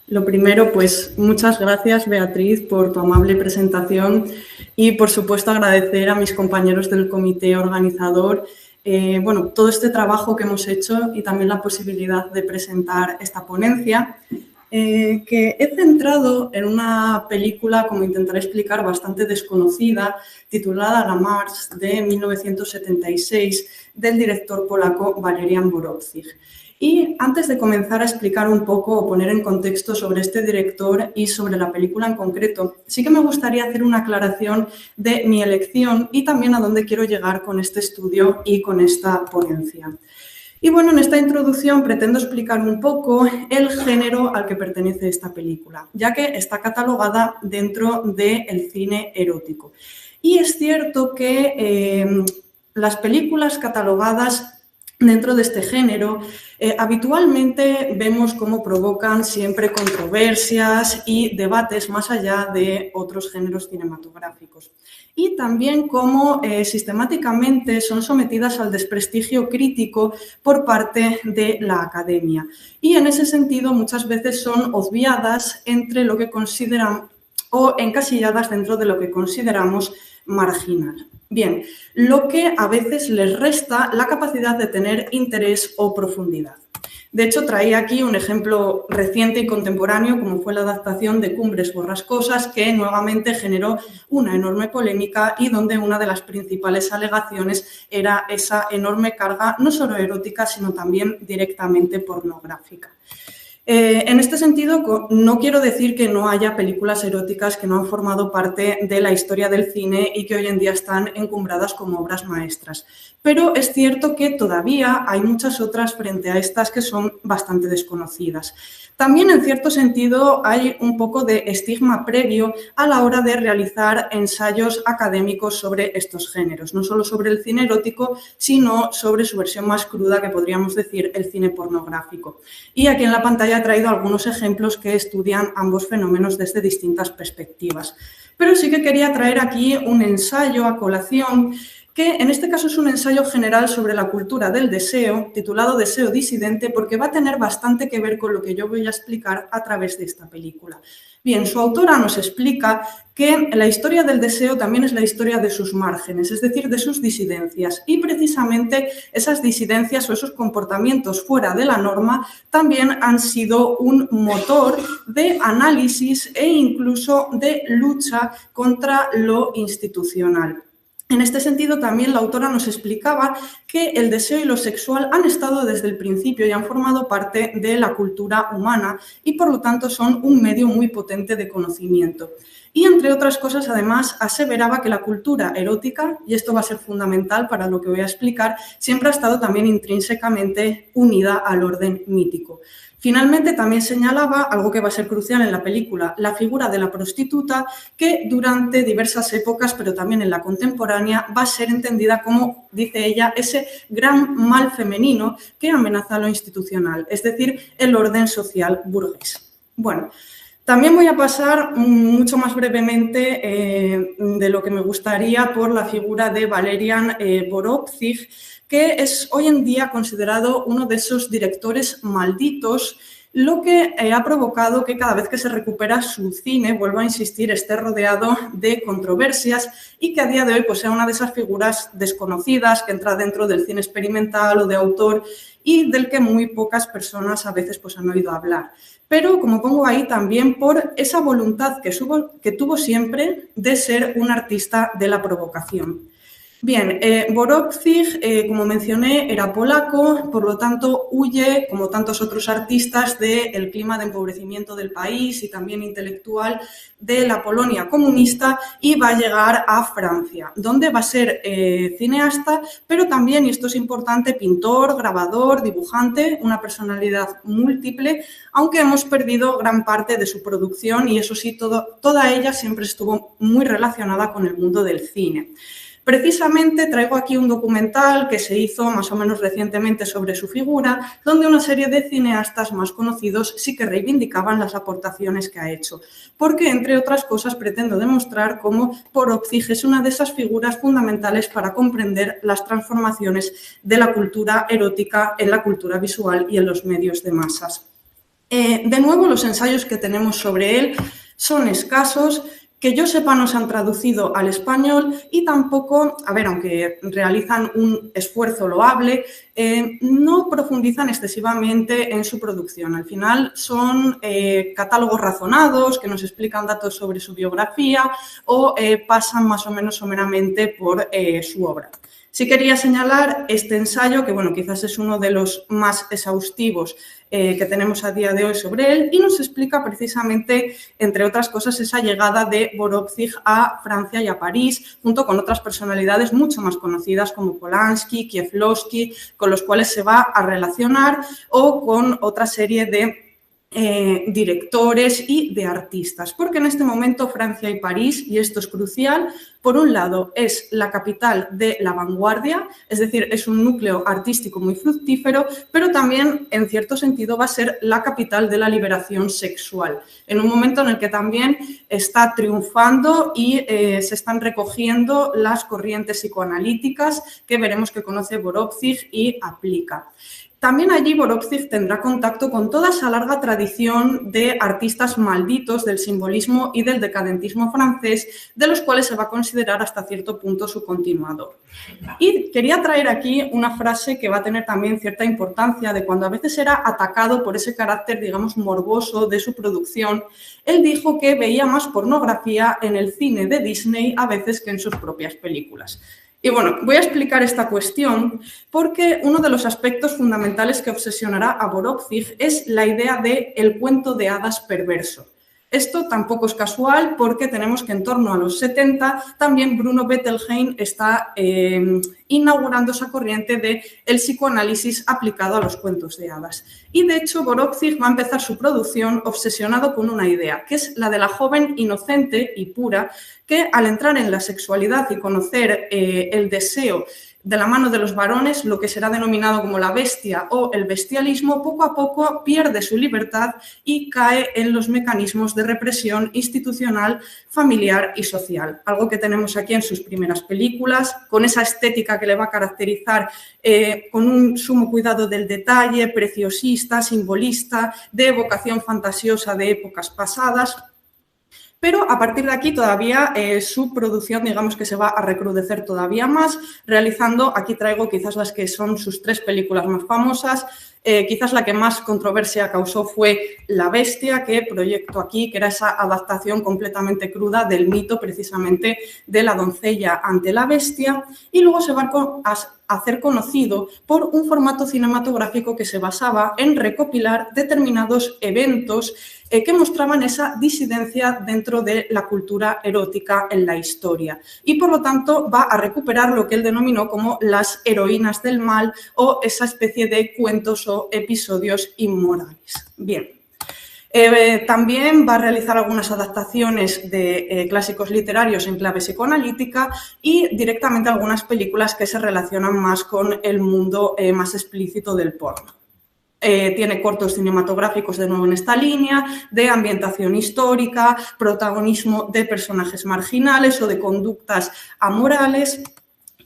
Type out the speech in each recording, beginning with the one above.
Lo primero, pues muchas gracias, Beatriz, por tu amable presentación y, por supuesto, agradecer a mis compañeros del comité organizador todo este trabajo que hemos hecho y también la posibilidad de presentar esta ponencia, que he centrado en una película, como intentaré explicar, bastante desconocida, titulada La Marche, de 1976, del director polaco Walerian Borowczyk. Y antes de comenzar a explicar un poco o poner en contexto sobre este director y sobre la película en concreto, sí que me gustaría hacer una aclaración de mi elección y también a dónde quiero llegar con este estudio y con esta ponencia. Y bueno, en esta introducción pretendo explicar un poco el género al que pertenece esta película, ya que está catalogada dentro del cine erótico. Y es cierto que las películas catalogadas dentro de este género, habitualmente vemos cómo provocan siempre controversias y debates más allá de otros géneros cinematográficos. Y también cómo sistemáticamente son sometidas al desprestigio crítico por parte de la academia. Y en ese sentido muchas veces son obviadas entre lo que consideran o encasilladas dentro de lo que consideramos marginal. Bien, lo que a veces les resta la capacidad de tener interés o profundidad. De hecho, traía aquí un ejemplo reciente y contemporáneo, como fue la adaptación de Cumbres Borrascosas, que nuevamente generó una enorme polémica y donde una de las principales alegaciones era esa enorme carga, no solo erótica, sino también directamente pornográfica. En este sentido, no quiero decir que no haya películas eróticas que no han formado parte de la historia del cine y que hoy en día están encumbradas como obras maestras, pero es cierto que todavía hay muchas otras frente a estas que son bastante desconocidas. También, en cierto sentido, hay un poco de estigma previo a la hora de realizar ensayos académicos sobre estos géneros, no solo sobre el cine erótico, sino sobre su versión más cruda, que podríamos decir el cine pornográfico. Y aquí en la pantalla he traído algunos ejemplos que estudian ambos fenómenos desde distintas perspectivas. Pero sí que quería traer aquí un ensayo a colación que en este caso es un ensayo general sobre la cultura del deseo, titulado Deseo disidente, porque va a tener bastante que ver con lo que yo voy a explicar a través de esta película. Bien, su autora nos explica que la historia del deseo también es la historia de sus márgenes, es decir, de sus disidencias. Y precisamente esas disidencias o esos comportamientos fuera de la norma también han sido un motor de análisis e incluso de lucha contra lo institucional. En este sentido, también la autora nos explicaba que el deseo y lo sexual han estado desde el principio y han formado parte de la cultura humana y, por lo tanto, son un medio muy potente de conocimiento. Y, entre otras cosas, además, aseveraba que la cultura erótica, y esto va a ser fundamental para lo que voy a explicar, siempre ha estado también intrínsecamente unida al orden mítico. Finalmente, también señalaba, algo que va a ser crucial en la película, la figura de la prostituta, que durante diversas épocas, pero también en la contemporánea, va a ser entendida como, dice ella, ese gran mal femenino que amenaza lo institucional, es decir, el orden social burgués. Bueno, también voy a pasar mucho más brevemente de lo que me gustaría por la figura de Walerian Borowczyk, que es hoy en día considerado uno de esos directores malditos, lo que ha provocado que cada vez que se recupera su cine, vuelvo a insistir, esté rodeado de controversias y que a día de hoy pues, sea una de esas figuras desconocidas que entra dentro del cine experimental o de autor y del que muy pocas personas a veces pues, han oído hablar. Pero, como pongo ahí, también por esa voluntad que tuvo siempre de ser un artista de la provocación. Bien, Borowczyk, como mencioné, era polaco, por lo tanto huye, como tantos otros artistas, del clima de empobrecimiento del país y también intelectual de la Polonia comunista y va a llegar a Francia, donde va a ser cineasta, pero también, y esto es importante, pintor, grabador, dibujante, una personalidad múltiple, aunque hemos perdido gran parte de su producción y eso sí, toda ella siempre estuvo muy relacionada con el mundo del cine. Precisamente traigo aquí un documental que se hizo más o menos recientemente sobre su figura, donde una serie de cineastas más conocidos sí que reivindicaban las aportaciones que ha hecho, porque, entre otras cosas, pretendo demostrar cómo Borowczyk es una de esas figuras fundamentales para comprender las transformaciones de la cultura erótica en la cultura visual y en los medios de masas. De nuevo, los ensayos que tenemos sobre él son escasos, que yo sepa no se han traducido al español y tampoco, aunque realizan un esfuerzo loable, no profundizan excesivamente en su producción. Al final son catálogos razonados que nos explican datos sobre su biografía o pasan más o menos someramente por su obra. Sí quería señalar este ensayo, que bueno, quizás es uno de los más exhaustivos que tenemos a día de hoy sobre él y nos explica precisamente, entre otras cosas, esa llegada de Borovtsig a Francia y a París, junto con otras personalidades mucho más conocidas como Polanski, Kieślowski, con los cuales se va a relacionar, o con otra serie de directores y de artistas, porque en este momento Francia y París, y esto es crucial, por un lado es la capital de la vanguardia, es decir, es un núcleo artístico muy fructífero, pero también en cierto sentido va a ser la capital de la liberación sexual, en un momento en el que también está triunfando y se están recogiendo las corrientes psicoanalíticas que veremos que conoce Borovtsig y aplica. También allí Borovtsig tendrá contacto con toda esa larga tradición de artistas malditos del simbolismo y del decadentismo francés, de los cuales se va a considerar hasta cierto punto su continuador. Y quería traer aquí una frase que va a tener también cierta importancia, de cuando a veces era atacado por ese carácter, digamos, morboso de su producción. Él dijo que veía más pornografía en el cine de Disney a veces que en sus propias películas. Y bueno, voy a explicar esta cuestión porque uno de los aspectos fundamentales que obsesionará a Borovtsig es la idea del cuento de hadas perverso. Esto tampoco es casual porque tenemos que en torno a los 70 también Bruno Bettelheim está inaugurando esa corriente del psicoanálisis aplicado a los cuentos de hadas. Y de hecho Borovtsig va a empezar su producción obsesionado con una idea, que es la de la joven inocente y pura, que al entrar en la sexualidad y conocer el deseo de la mano de los varones, lo que será denominado como la bestia o el bestialismo, poco a poco pierde su libertad y cae en los mecanismos de represión institucional, familiar y social. Algo que tenemos aquí en sus primeras películas, con esa estética que le va a caracterizar, con un sumo cuidado del detalle, preciosista, simbolista, de evocación fantasiosa de épocas pasadas. Pero a partir de aquí todavía su producción, digamos que se va a recrudecer todavía más, realizando, aquí traigo quizás las que son sus 3 películas más famosas. Quizás la que más controversia causó fue La bestia, que proyecto aquí, que era esa adaptación completamente cruda del mito precisamente de la doncella ante la bestia, y luego se va a hacer conocido por un formato cinematográfico que se basaba en recopilar determinados eventos que mostraban esa disidencia dentro de la cultura erótica en la historia. Y por lo tanto va a recuperar lo que él denominó como las heroínas del mal o esa especie de cuentos o episodios inmorales. Bien. También va a realizar algunas adaptaciones de clásicos literarios en clave psicoanalítica y directamente algunas películas que se relacionan más con el mundo más explícito del porno. Tiene cortos cinematográficos de nuevo en esta línea, de ambientación histórica, protagonismo de personajes marginales o de conductas amorales.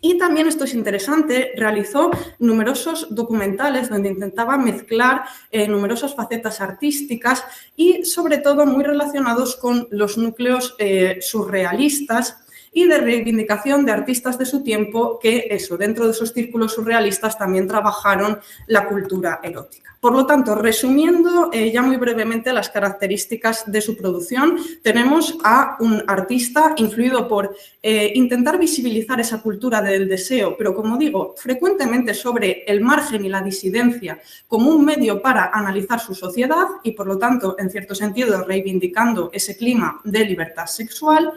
Y también, esto es interesante, realizó numerosos documentales donde intentaba mezclar numerosas facetas artísticas y sobre todo muy relacionados con los núcleos surrealistas y de reivindicación de artistas de su tiempo que, dentro de esos círculos surrealistas también trabajaron la cultura erótica. Por lo tanto, resumiendo ya muy brevemente las características de su producción, tenemos a un artista influido por intentar visibilizar esa cultura del deseo, pero como digo, frecuentemente sobre el margen y la disidencia como un medio para analizar su sociedad y, por lo tanto, en cierto sentido, reivindicando ese clima de libertad sexual.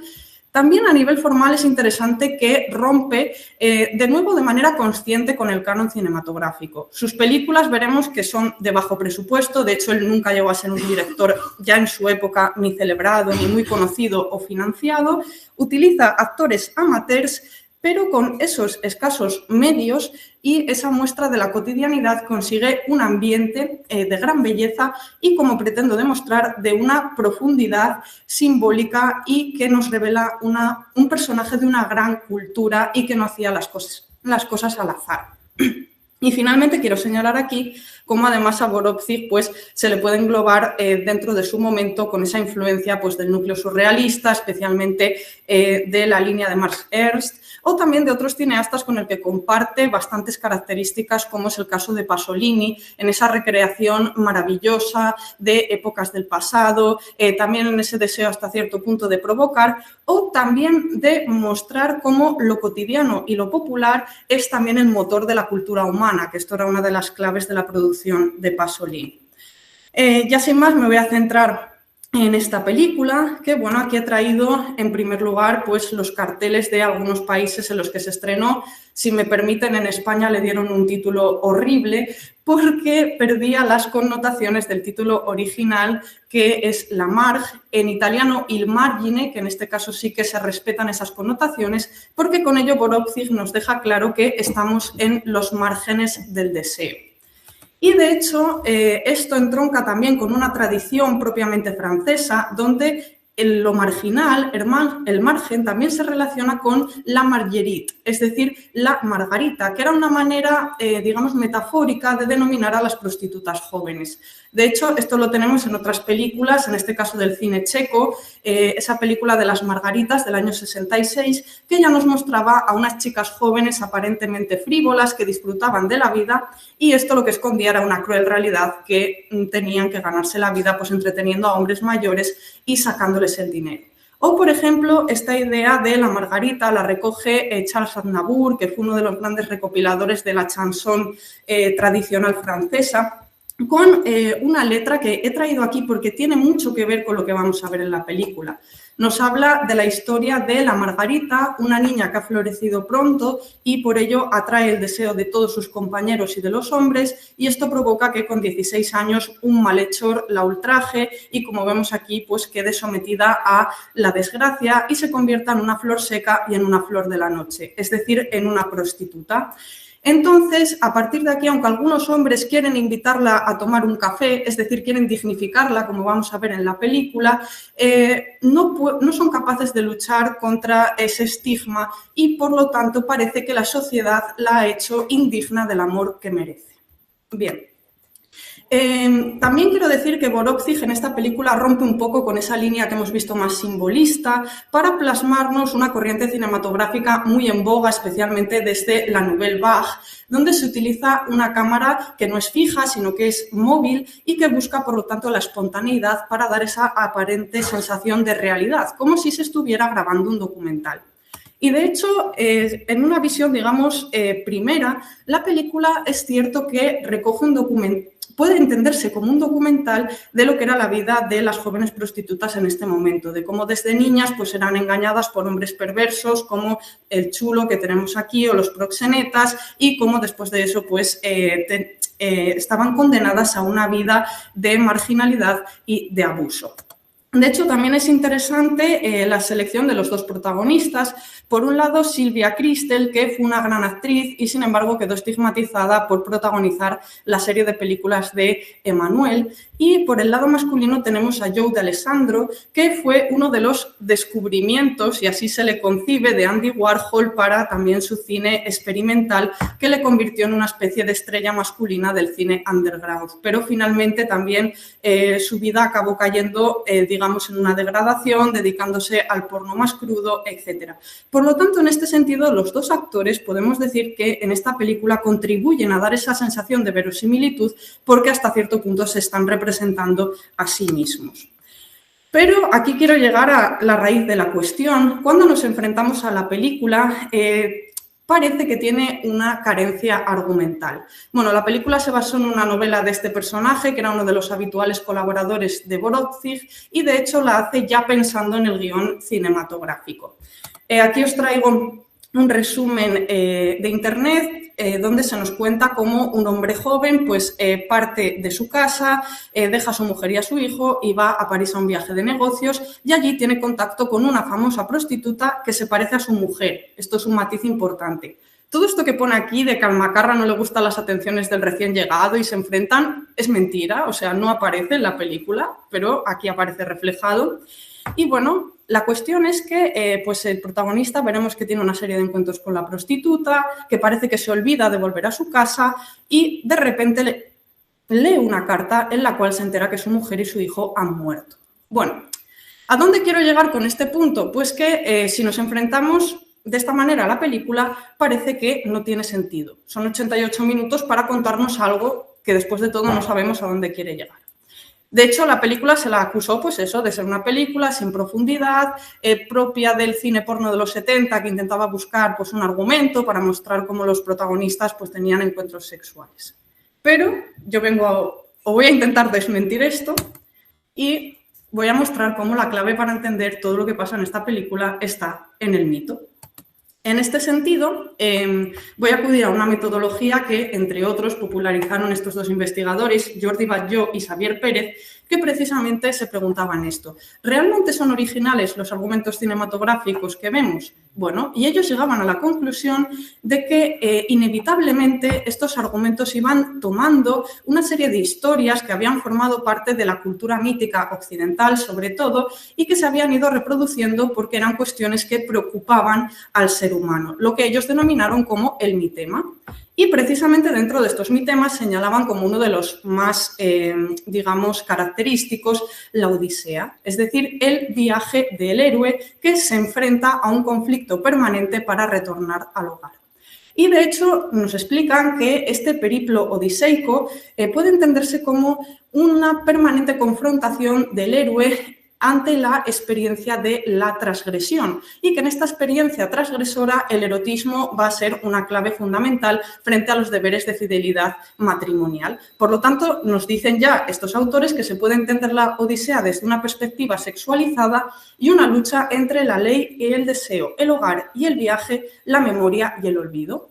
También a nivel formal es interesante que rompe de nuevo de manera consciente con el canon cinematográfico. Sus películas veremos que son de bajo presupuesto, de hecho él nunca llegó a ser un director ya en su época ni celebrado, ni muy conocido o financiado. Utiliza actores amateurs, pero con esos escasos medios y esa muestra de la cotidianidad consigue un ambiente de gran belleza y, como pretendo demostrar, de una profundidad simbólica y que nos revela un personaje de una gran cultura y que no hacía las cosas al azar. Y finalmente quiero señalar aquí cómo además a Borovci pues, se le puede englobar dentro de su momento con esa influencia pues, del núcleo surrealista, especialmente de la línea de Max Ernst, o también de otros cineastas con el que comparte bastantes características, como es el caso de Pasolini, en esa recreación maravillosa de épocas del pasado, también en ese deseo hasta cierto punto de provocar, o también de mostrar cómo lo cotidiano y lo popular es también el motor de la cultura humana, que esto era una de las claves de la producción de Pasolini. Ya sin más me voy a centrar en esta película, que bueno, aquí he traído en primer lugar pues los carteles de algunos países en los que se estrenó. Si me permiten, en España le dieron un título horrible porque perdía las connotaciones del título original, que es La Marge, en italiano Il Margine, que en este caso sí que se respetan esas connotaciones, porque con ello Borovci nos deja claro que estamos en los márgenes del deseo. Y de hecho, esto entronca también con una tradición propiamente francesa, donde lo marginal, el margen, también se relaciona con la marguerite, es decir, la margarita, que era una manera, digamos, metafórica de denominar a las prostitutas jóvenes. De hecho, esto lo tenemos en otras películas, en este caso del cine checo, esa película de Las Margaritas del año 66, que ya nos mostraba a unas chicas jóvenes aparentemente frívolas que disfrutaban de la vida, y esto lo que escondía era una cruel realidad, que tenían que ganarse la vida pues entreteniendo a hombres mayores y sacándoles el dinero. O, por ejemplo, esta idea de la margarita la recoge Charles Aznavour, que fue uno de los grandes recopiladores de la chanson tradicional francesa, con una letra que he traído aquí porque tiene mucho que ver con lo que vamos a ver en la película. Nos habla de la historia de la Margarita, una niña que ha florecido pronto y por ello atrae el deseo de todos sus compañeros y de los hombres, y esto provoca que con 16 años un malhechor la ultraje y, como vemos aquí, pues quede sometida a la desgracia y se convierta en una flor seca y en una flor de la noche, es decir, en una prostituta. Entonces, a partir de aquí, aunque algunos hombres quieren invitarla a tomar un café, es decir, quieren dignificarla, como vamos a ver en la película, no son capaces de luchar contra ese estigma y, por lo tanto, parece que la sociedad la ha hecho indigna del amor que merece. Bien. También quiero decir que Borovci en esta película rompe un poco con esa línea que hemos visto más simbolista para plasmarnos una corriente cinematográfica muy en boga, especialmente desde la Nouvelle Vague, donde se utiliza una cámara que no es fija, sino que es móvil y que busca, por lo tanto, la espontaneidad para dar esa aparente sensación de realidad, como si se estuviera grabando un documental. Y de hecho, en una visión, digamos, primera, la película es cierto que recoge un documental, puede entenderse como un documental de lo que era la vida de las jóvenes prostitutas en este momento, de cómo desde niñas pues eran engañadas por hombres perversos como el chulo que tenemos aquí o los proxenetas, y cómo después de eso pues estaban condenadas a una vida de marginalidad y de abuso. De hecho, también es interesante la selección de los dos protagonistas. Por un lado, Sylvia Kristel, que fue una gran actriz y, sin embargo, quedó estigmatizada por protagonizar la serie de películas de Emmanuel. Y por el lado masculino tenemos a Joe D'Alessandro, que fue uno de los descubrimientos, y así se le concibe, de Andy Warhol para también su cine experimental, que le convirtió en una especie de estrella masculina del cine underground. Pero finalmente también su vida acabó cayendo, digamos, en una degradación, dedicándose al porno más crudo, etc. Por lo tanto, en este sentido, los dos actores podemos decir que en esta película contribuyen a dar esa sensación de verosimilitud porque hasta cierto punto se están representando a sí mismos. Pero aquí quiero llegar a la raíz de la cuestión. Cuando nos enfrentamos a la película, parece que tiene una carencia argumental. Bueno, la película se basó en una novela de este personaje, que era uno de los habituales colaboradores de Borovci, y de hecho la hace ya pensando en el guión cinematográfico. Aquí os traigo un resumen de internet donde se nos cuenta cómo un hombre joven pues, parte de su casa, deja a su mujer y a su hijo y va a París a un viaje de negocios, y allí tiene contacto con una famosa prostituta que se parece a su mujer. Esto es un matiz importante. Todo esto que pone aquí de que al macarra no le gustan las atenciones del recién llegado y se enfrentan es mentira, o sea, no aparece en la película, pero aquí aparece reflejado. Y bueno, La cuestión es que pues el protagonista veremos que tiene una serie de encuentros con la prostituta, que parece que se olvida de volver a su casa y de repente lee una carta en la cual se entera que su mujer y su hijo han muerto. Bueno, ¿a dónde quiero llegar con este punto? Pues que si nos enfrentamos de esta manera a la película, parece que no tiene sentido. Son 88 minutos para contarnos algo que después de todo no sabemos a dónde quiere llegar. De hecho, la película se la acusó, pues eso, de ser una película sin profundidad, propia del cine porno de los 70, que intentaba buscar pues un argumento para mostrar cómo los protagonistas pues tenían encuentros sexuales. Pero yo voy a intentar desmentir esto y voy a mostrar cómo la clave para entender todo lo que pasa en esta película está en el mito. En este sentido, voy a acudir a una metodología que, entre otros, popularizaron estos dos investigadores, Jordi Batlló y Xavier Pérez, que precisamente se preguntaban esto. ¿Realmente son originales los argumentos cinematográficos que vemos? Bueno, y ellos llegaban a la conclusión de que inevitablemente estos argumentos iban tomando una serie de historias que habían formado parte de la cultura mítica occidental, sobre todo, y que se habían ido reproduciendo porque eran cuestiones que preocupaban al ser humano, lo que ellos denominaron como el mitema. Y precisamente dentro de estos mitemas señalaban como uno de los más, digamos, característicos la Odisea, es decir, el viaje del héroe que se enfrenta a un conflicto permanente para retornar al hogar. Y de hecho nos explican que este periplo odiseico puede entenderse como una permanente confrontación del héroe ante la experiencia de la transgresión y que en esta experiencia transgresora el erotismo va a ser una clave fundamental frente a los deberes de fidelidad matrimonial. Por lo tanto, nos dicen ya estos autores que se puede entender la Odisea desde una perspectiva sexualizada y una lucha entre la ley y el deseo, el hogar y el viaje, la memoria y el olvido.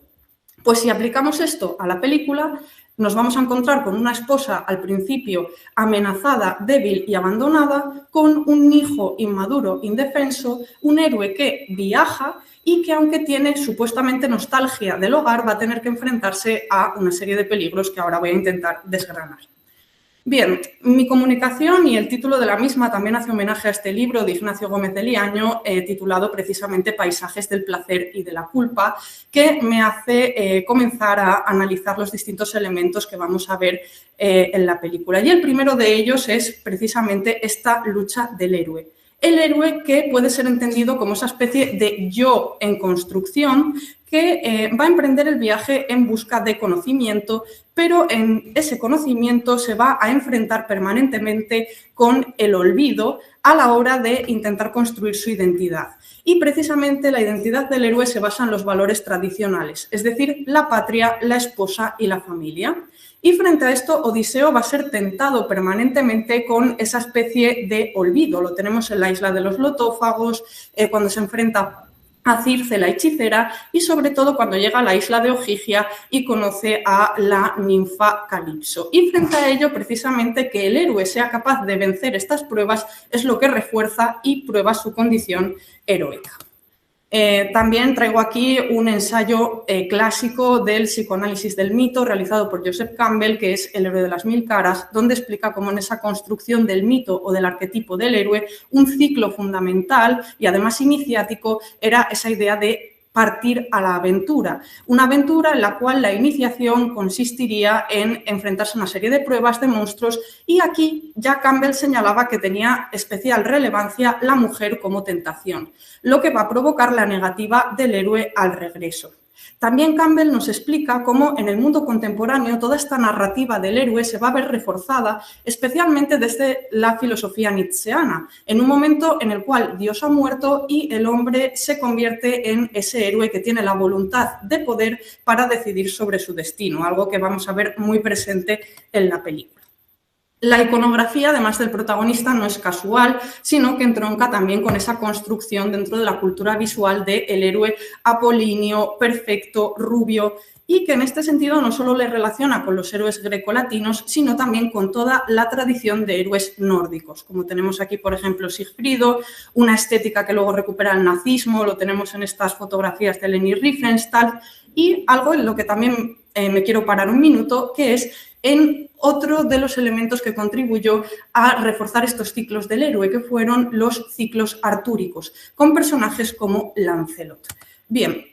Pues si aplicamos esto a la película, nos vamos a encontrar con una esposa al principio amenazada, débil y abandonada, con un hijo inmaduro, indefenso, un héroe que viaja y que aunque tiene supuestamente nostalgia del hogar va a tener que enfrentarse a una serie de peligros que ahora voy a intentar desgranar. Bien, mi comunicación y el título de la misma también hace homenaje a este libro de Ignacio Gómez de Liaño, titulado precisamente Paisajes del placer y de la culpa, que me hace comenzar a analizar los distintos elementos que vamos a ver en la película. Y el primero de ellos es precisamente esta lucha del héroe. El héroe que puede ser entendido como esa especie de yo en construcción que va a emprender el viaje en busca de conocimiento, pero en ese conocimiento se va a enfrentar permanentemente con el olvido a la hora de intentar construir su identidad. Y precisamente la identidad del héroe se basa en los valores tradicionales, es decir, la patria, la esposa y la familia. Y frente a esto, Odiseo va a ser tentado permanentemente con esa especie de olvido. Lo tenemos en la isla de los lotófagos, cuando se enfrenta a Circe, la hechicera, y sobre todo cuando llega a la isla de Ogygia y conoce a la ninfa Calipso. Y frente a ello, precisamente, que el héroe sea capaz de vencer estas pruebas es lo que refuerza y prueba su condición heroica. También traigo aquí un ensayo clásico del psicoanálisis del mito realizado por Joseph Campbell, que es El héroe de las mil caras, donde explica cómo en esa construcción del mito o del arquetipo del héroe, un ciclo fundamental y además iniciático era esa idea de partir a la aventura. Una aventura en la cual la iniciación consistiría en enfrentarse a una serie de pruebas, de monstruos, y aquí ya Campbell señalaba que tenía especial relevancia la mujer como tentación, lo que va a provocar la negativa del héroe al regreso. También Campbell nos explica cómo en el mundo contemporáneo toda esta narrativa del héroe se va a ver reforzada, especialmente desde la filosofía nietzscheana, en un momento en el cual Dios ha muerto y el hombre se convierte en ese héroe que tiene la voluntad de poder para decidir sobre su destino, algo que vamos a ver muy presente en la película. La iconografía, además del protagonista, no es casual, sino que entronca también con esa construcción dentro de la cultura visual del héroe apolíneo, perfecto, rubio, y que en este sentido no solo le relaciona con los héroes grecolatinos, sino también con toda la tradición de héroes nórdicos, como tenemos aquí, por ejemplo, Sigfrido, una estética que luego recupera el nazismo, lo tenemos en estas fotografías de Leni Riefenstahl, y algo en lo que también me quiero parar un minuto, que es en otro de los elementos que contribuyó a reforzar estos ciclos del héroe, que fueron los ciclos artúricos, con personajes como Lancelot. Bien,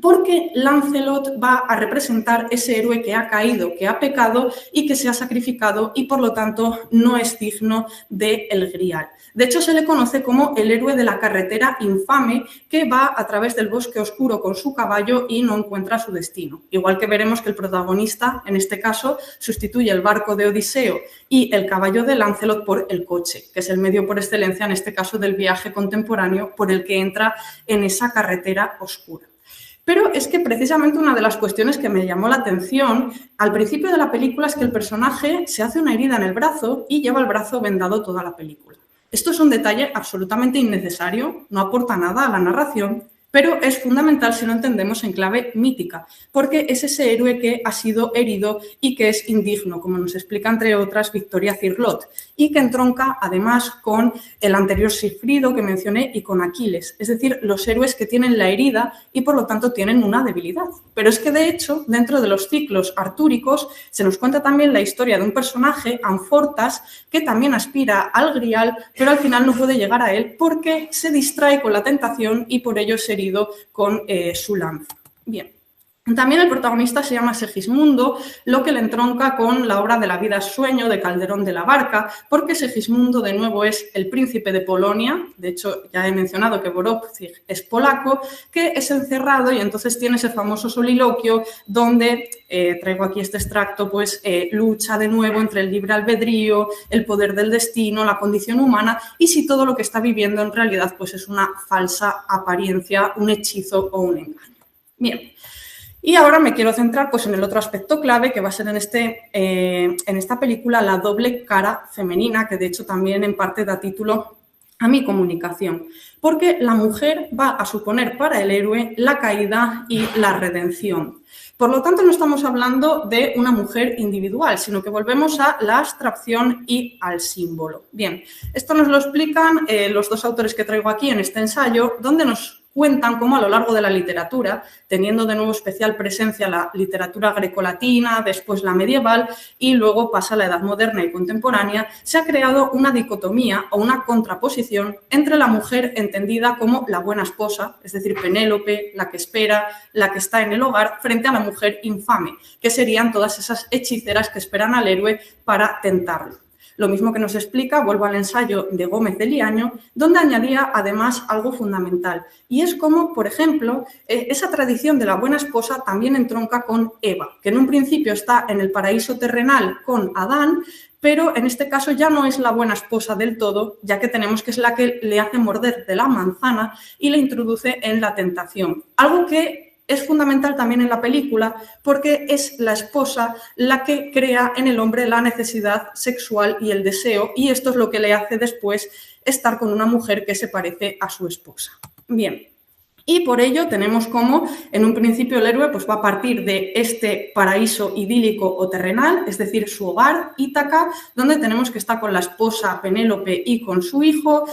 porque Lancelot va a representar ese héroe que ha caído, que ha pecado y que se ha sacrificado y por lo tanto no es digno del Grial. De hecho, se le conoce como el héroe de la carretera infame que va a través del bosque oscuro con su caballo y no encuentra su destino. Igual que veremos que el protagonista, en este caso, sustituye el barco de Odiseo y el caballo de Lancelot por el coche, que es el medio por excelencia, en este caso, del viaje contemporáneo por el que entra en esa carretera oscura. Pero es que precisamente una de las cuestiones que me llamó la atención al principio de la película es que el personaje se hace una herida en el brazo y lleva el brazo vendado toda la película. Esto es un detalle absolutamente innecesario, no aporta nada a la narración, pero es fundamental si lo entendemos en clave mítica, porque es ese héroe que ha sido herido y que es indigno, como nos explica entre otras Victoria Cirlot, y que entronca además con el anterior Sigfrido que mencioné y con Aquiles, es decir, los héroes que tienen la herida y por lo tanto tienen una debilidad. Pero es que de hecho, dentro de los ciclos artúricos se nos cuenta también la historia de un personaje, Anfortas, que también aspira al Grial, pero al final no puede llegar a él porque se distrae con la tentación y por ello se con su lanza. Bien. También el protagonista se llama Segismundo, lo que le entronca con la obra de La vida es sueño de Calderón de la Barca, porque Segismundo de nuevo es el príncipe de Polonia, de hecho ya he mencionado que Borovcik es polaco, que es encerrado y entonces tiene ese famoso soliloquio donde, traigo aquí este extracto, pues lucha de nuevo entre el libre albedrío, el poder del destino, la condición humana y si todo lo que está viviendo en realidad pues es una falsa apariencia, un hechizo o un engaño. Bien. Y ahora me quiero centrar pues, en el otro aspecto clave que va a ser en esta película la doble cara femenina, que de hecho también en parte da título a mi comunicación, porque la mujer va a suponer para el héroe la caída y la redención. Por lo tanto, no estamos hablando de una mujer individual, sino que volvemos a la abstracción y al símbolo. Bien, esto nos lo explican los dos autores que traigo aquí en este ensayo, donde nos cuentan cómo a lo largo de la literatura, teniendo de nuevo especial presencia la literatura grecolatina, después la medieval y luego pasa la edad moderna y contemporánea, se ha creado una dicotomía o una contraposición entre la mujer entendida como la buena esposa, es decir, Penélope, la que espera, la que está en el hogar, frente a la mujer infame, que serían todas esas hechiceras que esperan al héroe para tentarlo. Lo mismo que nos explica, vuelvo al ensayo de Gómez de Liaño, donde añadía además algo fundamental. Y es como, por ejemplo, esa tradición de la buena esposa también entronca con Eva, que en un principio está en el paraíso terrenal con Adán, pero en este caso ya no es la buena esposa del todo, ya que tenemos que es la que le hace morder de la manzana y le introduce en la tentación. Algo que es fundamental también en la película porque es la esposa la que crea en el hombre la necesidad sexual y el deseo y esto es lo que le hace después estar con una mujer que se parece a su esposa. Bien, y por ello tenemos como en un principio el héroe pues, va a partir de este paraíso idílico o terrenal, es decir, su hogar, Ítaca, donde tenemos que estar con la esposa Penélope y con su hijo,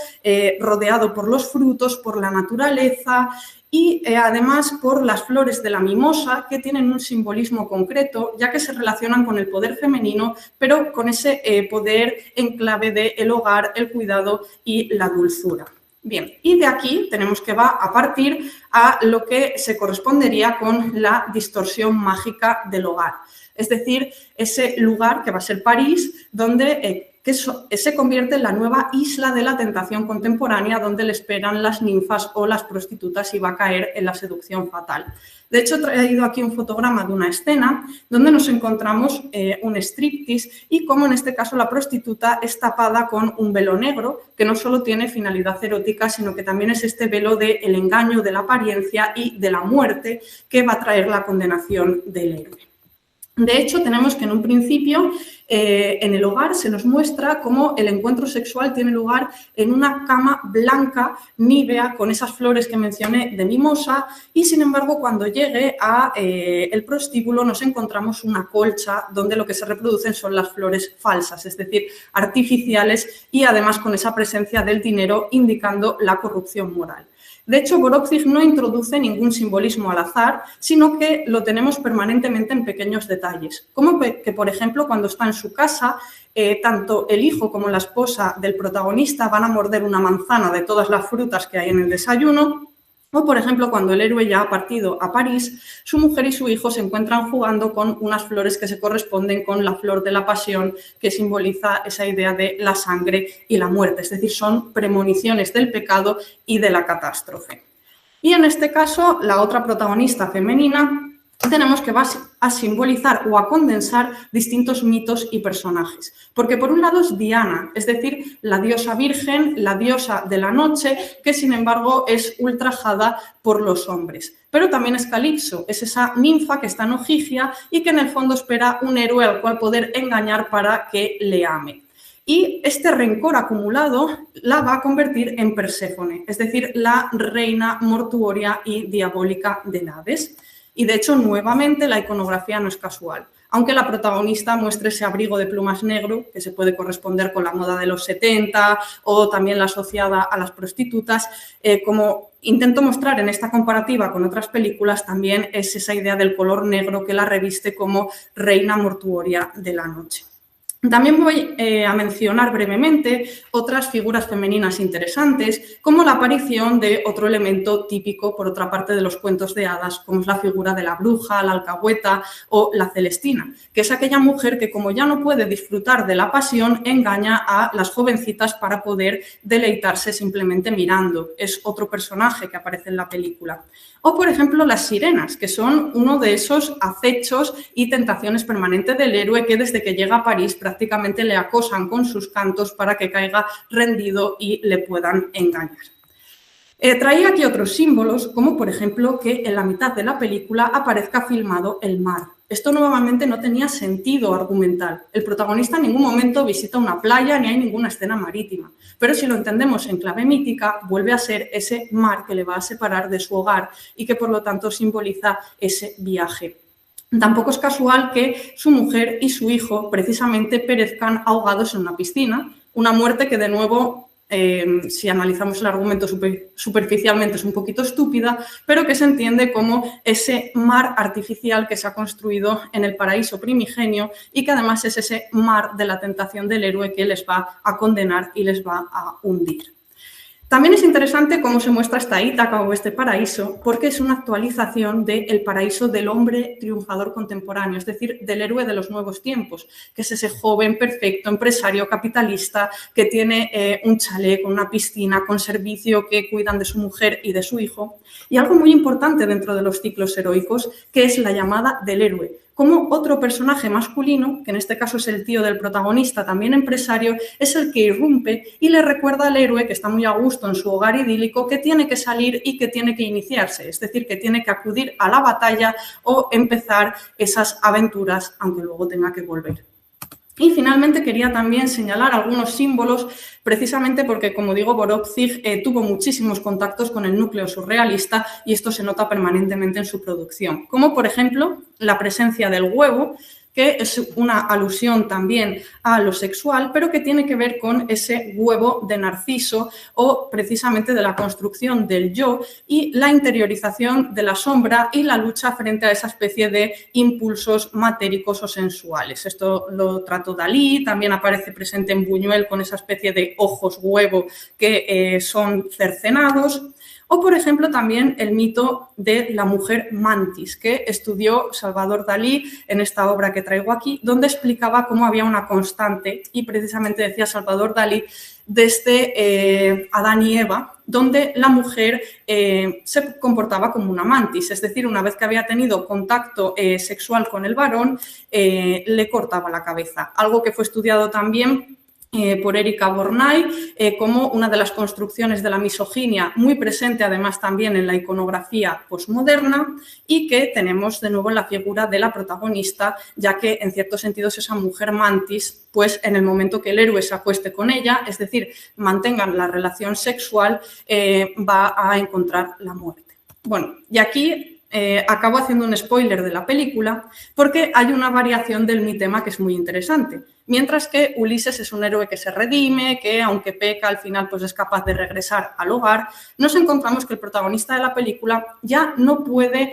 rodeado por los frutos, por la naturaleza, y además por las flores de la mimosa que tienen un simbolismo concreto ya que se relacionan con el poder femenino pero con ese poder en clave del hogar, el cuidado y la dulzura. Bien, y de aquí tenemos que va a partir a lo que se correspondería con la distorsión mágica del hogar, es decir, ese lugar que va a ser París donde que se convierte en la nueva isla de la tentación contemporánea donde le esperan las ninfas o las prostitutas y va a caer en la seducción fatal. De hecho, he traído aquí un fotograma de una escena donde nos encontramos un striptease y como en este caso la prostituta es tapada con un velo negro que no solo tiene finalidad erótica, sino que también es este velo del engaño, de la apariencia y de la muerte que va a traer la condenación del héroe. De hecho, tenemos que en un principio en el hogar se nos muestra cómo el encuentro sexual tiene lugar en una cama blanca, nívea, con esas flores que mencioné de mimosa y, sin embargo, cuando llegue a el prostíbulo nos encontramos una colcha donde lo que se reproducen son las flores falsas, es decir, artificiales y además con esa presencia del dinero indicando la corrupción moral. De hecho, Borovcic no introduce ningún simbolismo al azar, sino que lo tenemos permanentemente en pequeños detalles, como que, por ejemplo, cuando está en su casa, tanto el hijo como la esposa del protagonista van a morder una manzana de todas las frutas que hay en el desayuno. O, por ejemplo, cuando el héroe ya ha partido a París, su mujer y su hijo se encuentran jugando con unas flores que se corresponden con la flor de la pasión, que simboliza esa idea de la sangre y la muerte. Es decir, son premoniciones del pecado y de la catástrofe. Y en este caso, la otra protagonista femenina tenemos que va a simbolizar o a condensar distintos mitos y personajes. Porque por un lado es Diana, es decir, la diosa virgen, la diosa de la noche, que sin embargo es ultrajada por los hombres. Pero también es Calipso, es esa ninfa que está en Ogygia y que en el fondo espera un héroe al cual poder engañar para que le ame. Y este rencor acumulado la va a convertir en Perséfone, es decir, la reina mortuoria y diabólica del Hades. Y de hecho, nuevamente, la iconografía no es casual. Aunque la protagonista muestre ese abrigo de plumas negro, que se puede corresponder con la moda de los 70 o también la asociada a las prostitutas, como intento mostrar en esta comparativa con otras películas, también es esa idea del color negro que la reviste como reina mortuoria de la noche. También voy a mencionar brevemente otras figuras femeninas interesantes, como la aparición de otro elemento típico, por otra parte, de los cuentos de hadas, como es la figura de la bruja, la alcahueta o la celestina, que es aquella mujer que, como ya no puede disfrutar de la pasión, engaña a las jovencitas para poder deleitarse simplemente mirando. Es otro personaje que aparece en la película. O, por ejemplo, las sirenas, que son uno de esos acechos y tentaciones permanentes del héroe que desde que llega a París prácticamente le acosan con sus cantos para que caiga rendido y le puedan engañar. Traía aquí otros símbolos, como por ejemplo que en la mitad de la película aparezca filmado el mar. Esto nuevamente no tenía sentido argumental. El protagonista en ningún momento visita una playa ni hay ninguna escena marítima. Pero si lo entendemos en clave mítica, vuelve a ser ese mar que le va a separar de su hogar y que por lo tanto simboliza ese viaje. Tampoco es casual que su mujer y su hijo precisamente perezcan ahogados en una piscina, una muerte que de nuevo, si analizamos el argumento superficialmente, es un poquito estúpida, pero que se entiende como ese mar artificial que se ha construido en el paraíso primigenio y que además es ese mar de la tentación del héroe que les va a condenar y les va a hundir. También es interesante cómo se muestra esta Ítaca o este paraíso, porque es una actualización del paraíso del hombre triunfador contemporáneo, es decir, del héroe de los nuevos tiempos, que es ese joven perfecto, empresario, capitalista, que tiene un chalet con una piscina, con servicio, que cuidan de su mujer y de su hijo. Y algo muy importante dentro de los ciclos heroicos, que es la llamada del héroe, como otro personaje masculino, que en este caso es el tío del protagonista, también empresario, es el que irrumpe y le recuerda al héroe, que está muy a gusto en su hogar idílico, que tiene que salir y que tiene que iniciarse, es decir, que tiene que acudir a la batalla o empezar esas aventuras, aunque luego tenga que volver. Y finalmente quería también señalar algunos símbolos, precisamente porque, como digo, Borovcic tuvo muchísimos contactos con el núcleo surrealista y esto se nota permanentemente en su producción, como por ejemplo la presencia del huevo, que es una alusión también a lo sexual, pero que tiene que ver con ese huevo de Narciso o precisamente de la construcción del yo y la interiorización de la sombra y la lucha frente a esa especie de impulsos matéricos o sensuales. Esto lo trató Dalí, también aparece presente en Buñuel con esa especie de ojos huevo que son cercenados. O, por ejemplo, también el mito de la mujer mantis, que estudió Salvador Dalí en esta obra que traigo aquí, donde explicaba cómo había una constante, y precisamente decía Salvador Dalí, desde Adán y Eva, donde la mujer se comportaba como una mantis, es decir, una vez que había tenido contacto sexual con el varón, le cortaba la cabeza. Algo que fue estudiado también por Erika Bornay, como una de las construcciones de la misoginia muy presente además también en la iconografía posmoderna y que tenemos de nuevo en la figura de la protagonista, ya que en cierto sentido es esa mujer mantis, pues en el momento que el héroe se acueste con ella, es decir, mantengan la relación sexual, va a encontrar la muerte. Bueno, y aquí acabo haciendo un spoiler de la película porque hay una variación del mi tema que es muy interesante. Mientras que Ulises es un héroe que se redime, que aunque peca al final pues es capaz de regresar al hogar, nos encontramos que el protagonista de la película ya no puede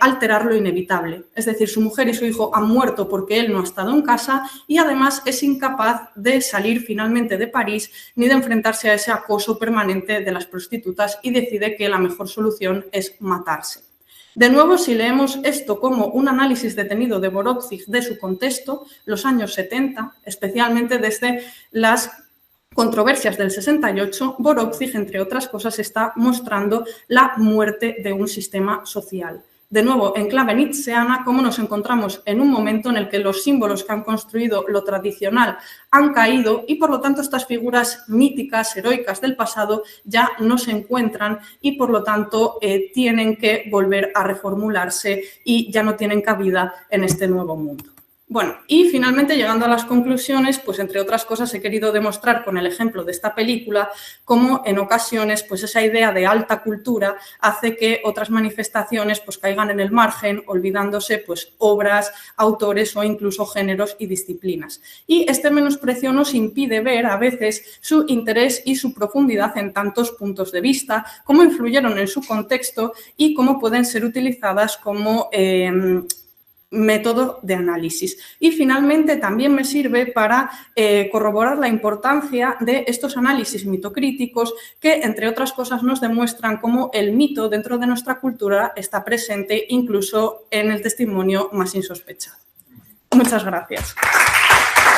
alterar lo inevitable. Es decir, su mujer y su hijo han muerto porque él no ha estado en casa y además es incapaz de salir finalmente de París ni de enfrentarse a ese acoso permanente de las prostitutas y decide que la mejor solución es matarse. De nuevo, si leemos esto como un análisis detenido de Borovtsig de su contexto, los años 70, especialmente desde las controversias del 68, Borovtsig, entre otras cosas, está mostrando la muerte de un sistema social. De nuevo, en clave nietzscheana, cómo nos encontramos en un momento en el que los símbolos que han construido lo tradicional han caído y, por lo tanto, estas figuras míticas, heroicas del pasado ya no se encuentran y, por lo tanto, tienen que volver a reformularse y ya no tienen cabida en este nuevo mundo. Bueno, y finalmente, llegando a las conclusiones, pues entre otras cosas he querido demostrar con el ejemplo de esta película cómo en ocasiones pues esa idea de alta cultura hace que otras manifestaciones pues caigan en el margen, olvidándose pues obras, autores o incluso géneros y disciplinas. Y este menosprecio nos impide ver a veces su interés y su profundidad en tantos puntos de vista, cómo influyeron en su contexto y cómo pueden ser utilizadas como método de análisis. Y finalmente también me sirve para corroborar la importancia de estos análisis mitocríticos que, entre otras cosas, nos demuestran cómo el mito dentro de nuestra cultura está presente incluso en el testimonio más insospechado. Muchas gracias.